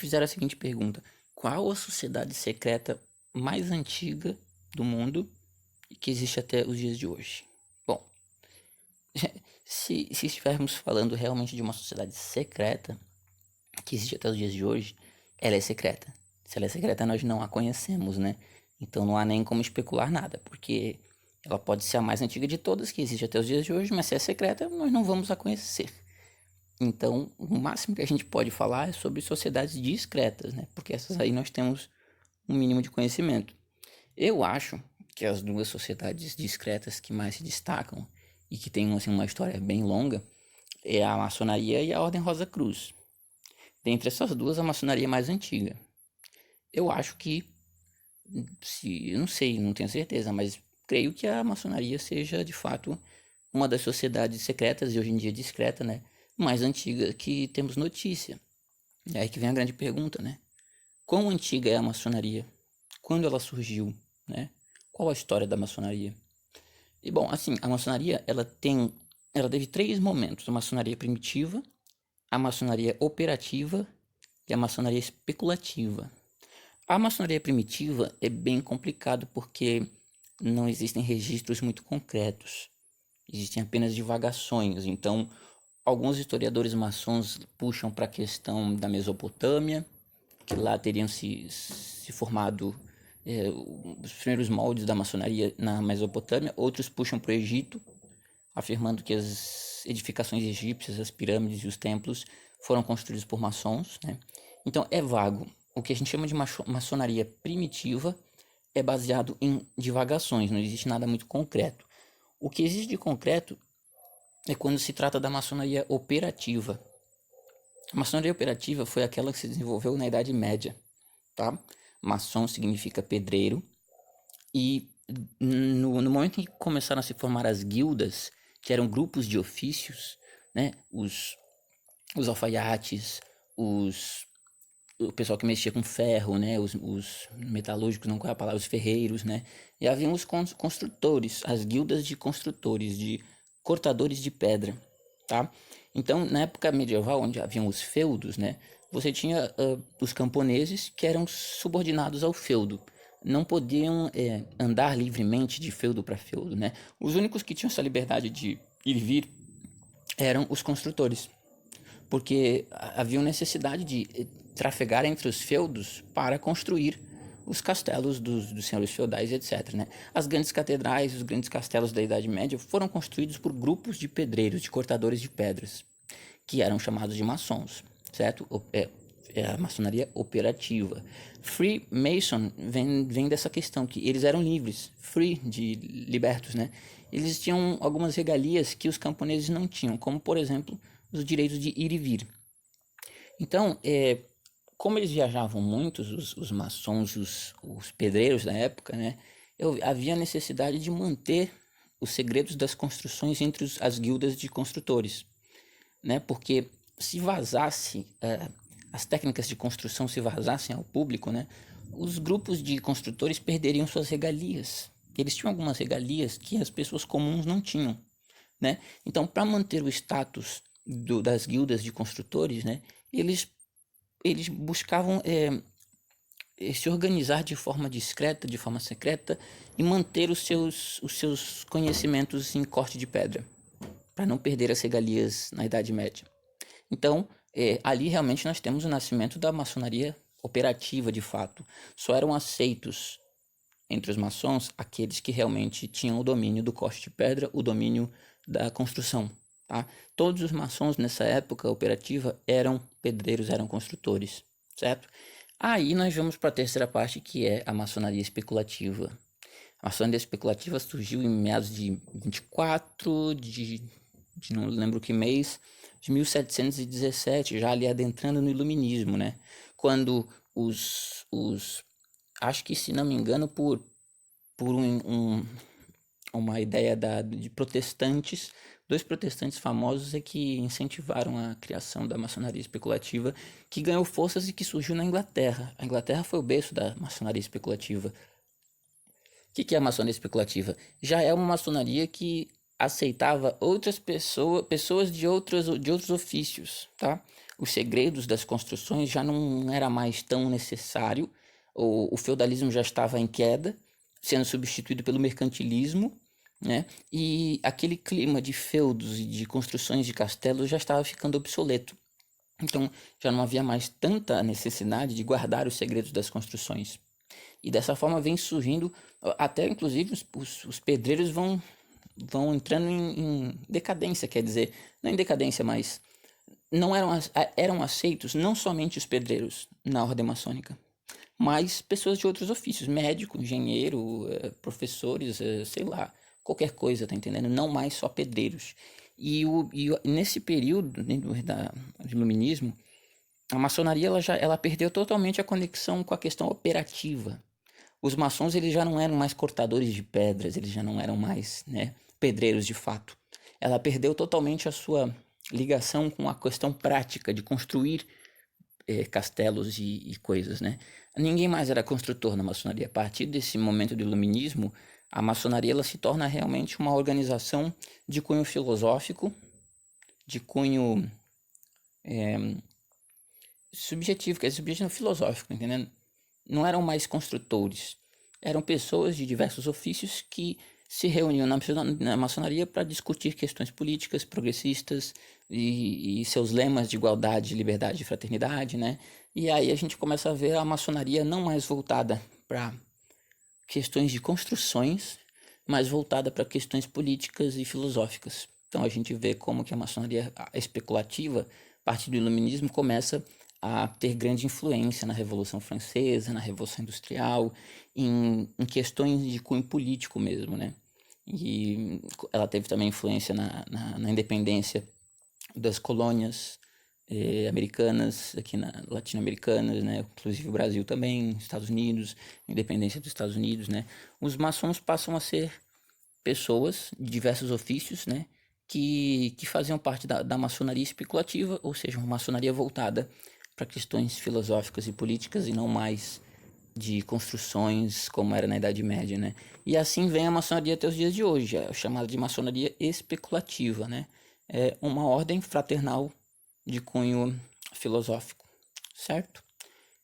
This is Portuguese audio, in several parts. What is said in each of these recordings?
fizeram a seguinte pergunta: qual a sociedade secreta mais antiga do mundo e que existe até os dias de hoje? Bom, se estivermos falando realmente de uma sociedade secreta que existe até os dias de hoje, ela é secreta. Se ela é secreta, nós não a conhecemos, né? Então não há nem como especular nada, porque ela pode ser a mais antiga de todas que existe até os dias de hoje, mas se é secreta, nós não vamos a conhecer. Então, o máximo que a gente pode falar é sobre sociedades discretas, né? Porque essas aí nós temos um mínimo de conhecimento. Eu acho que as duas sociedades discretas que mais se destacam e que têm assim, uma história bem longa é a maçonaria e a Ordem Rosa Cruz. Dentre essas duas, a maçonaria é mais antiga. Eu acho que, se, eu não sei, não tenho certeza, mas creio que a maçonaria seja de fato uma das sociedades secretas e hoje em dia discreta, né, mais antiga que temos notícia. É aí que vem a grande pergunta, né? Quão antiga é a maçonaria? Quando ela surgiu, né? Qual a história da maçonaria? E bom, assim, a maçonaria, ela teve três momentos: a maçonaria primitiva, a maçonaria operativa e a maçonaria especulativa. A maçonaria primitiva é bem complicado porque não existem registros muito concretos. Existem apenas divagações. Então, alguns historiadores maçons puxam para a questão da Mesopotâmia, que lá teriam se formado os primeiros moldes da maçonaria na Mesopotâmia. Outros puxam para o Egito, afirmando que as edificações egípcias, as pirâmides e os templos foram construídos por maçons, né? Então é vago. O que a gente chama de maçonaria primitiva é baseado em divagações, não existe nada muito concreto. O que existe de concreto é quando se trata da maçonaria operativa. A maçonaria operativa foi aquela que se desenvolveu na Idade Média, tá? Maçom significa pedreiro, e no momento em que começaram a se formar as guildas, que eram grupos de ofícios, né? Os alfaiates, o pessoal que mexia com ferro, né? Os metalúrgicos, não qual é a palavra, os ferreiros, né? E haviam os construtores, as guildas de construtores, de cortadores de pedra, tá? Então, na época medieval, onde haviam os feudos, né? Você tinha os camponeses que eram subordinados ao feudo. Não podiam andar livremente de feudo para feudo, né? Os únicos que tinham essa liberdade de ir e vir eram os construtores, porque havia necessidade de trafegar entre os feudos para construir os castelos dos senhores feudais, etc. Né? As grandes catedrais, os grandes castelos da Idade Média foram construídos por grupos de pedreiros, de cortadores de pedras, que eram chamados de maçons, certo? É a maçonaria operativa. Freemason vem dessa questão, que eles eram livres, free, de libertos, né? Eles tinham algumas regalias que os camponeses não tinham, como, por exemplo, os direitos de ir e vir. Então, como eles viajavam muito, os maçons, os pedreiros da época, né? Havia necessidade de manter os segredos das construções entre as guildas de construtores, né? Porque se vazasse, as técnicas de construção se vazassem ao público, né? Os grupos de construtores perderiam suas regalias. Eles tinham algumas regalias que as pessoas comuns não tinham, né? Então, para manter o status das guildas de construtores, né? Eles buscavam se organizar de forma discreta, de forma secreta e manter os seus conhecimentos em corte de pedra, para não perder as regalias na Idade Média. Então, ali realmente nós temos o nascimento da maçonaria operativa de fato. Só eram aceitos entre os maçons aqueles que realmente tinham o domínio do corte de pedra, o domínio da construção. Tá? Todos os maçons nessa época operativa eram pedreiros, eram construtores, certo? Aí nós vamos para a terceira parte, que é a maçonaria especulativa. A maçonaria especulativa surgiu em meados de 24 de não lembro que mês, de 1717, já ali adentrando no iluminismo, né? Quando acho que, se não me engano, por uma ideia de protestantes, dois protestantes famosos é que incentivaram a criação da maçonaria especulativa, que ganhou forças e que surgiu na Inglaterra. A Inglaterra foi o berço da maçonaria especulativa. O que é a maçonaria especulativa? Já é uma maçonaria que aceitava outras pessoas de outros ofícios, tá? Os segredos das construções já não era mais tão necessário, o feudalismo já estava em queda, sendo substituído pelo mercantilismo, né? E aquele clima de feudos e de construções de castelos já estava ficando obsoleto. Então já não havia mais tanta necessidade de guardar os segredos das construções. E dessa forma vem surgindo, até inclusive os pedreiros vão entrando em decadência, quer dizer, não em decadência, mas não eram aceitos não somente os pedreiros na ordem maçônica, mas pessoas de outros ofícios, médico, engenheiro, professores, sei lá, qualquer coisa, tá entendendo? Não mais só pedreiros. Nesse período dentro do iluminismo, a maçonaria ela perdeu totalmente a conexão com a questão operativa. Os maçons eles já não eram mais cortadores de pedras, eles já não eram mais, né, pedreiros de fato. Ela perdeu totalmente a sua ligação com a questão prática de construir castelos e coisas, né? Ninguém mais era construtor na maçonaria. A partir desse momento do iluminismo, a maçonaria ela se torna realmente uma organização de cunho filosófico, de cunho subjetivo, quer dizer, subjetivo filosófico, tá entendendo? Não eram mais construtores, eram pessoas de diversos ofícios que se reuniam na maçonaria para discutir questões políticas progressistas e seus lemas de igualdade, liberdade e fraternidade, né? E aí a gente começa a ver a maçonaria não mais voltada para questões de construções, mas voltada para questões políticas e filosóficas. Então a gente vê como que a maçonaria especulativa, a partir do iluminismo, começa a ter grande influência na Revolução Francesa, na Revolução Industrial, em questões de cunho político mesmo, né? E ela teve também influência na independência das colônias americanas, aqui latino-americanas, né? Inclusive o Brasil também, Estados Unidos, independência dos Estados Unidos, né? Os maçons passam a ser pessoas de diversos ofícios, né? Que faziam parte da maçonaria especulativa, ou seja, uma maçonaria voltada para questões filosóficas e políticas e não mais de construções como era na Idade Média, né? E assim vem a maçonaria até os dias de hoje, é chamada de maçonaria especulativa, né? É uma ordem fraternal de cunho filosófico, certo?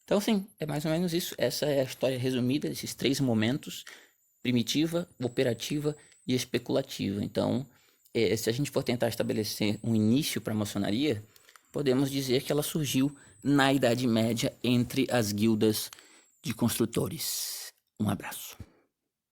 Então, sim, é mais ou menos isso. Essa é a história resumida desses três momentos: primitiva, operativa e especulativa. Então, se a gente for tentar estabelecer um início para a maçonaria, podemos dizer que ela surgiu na Idade Média entre as guildas de construtores. Um abraço.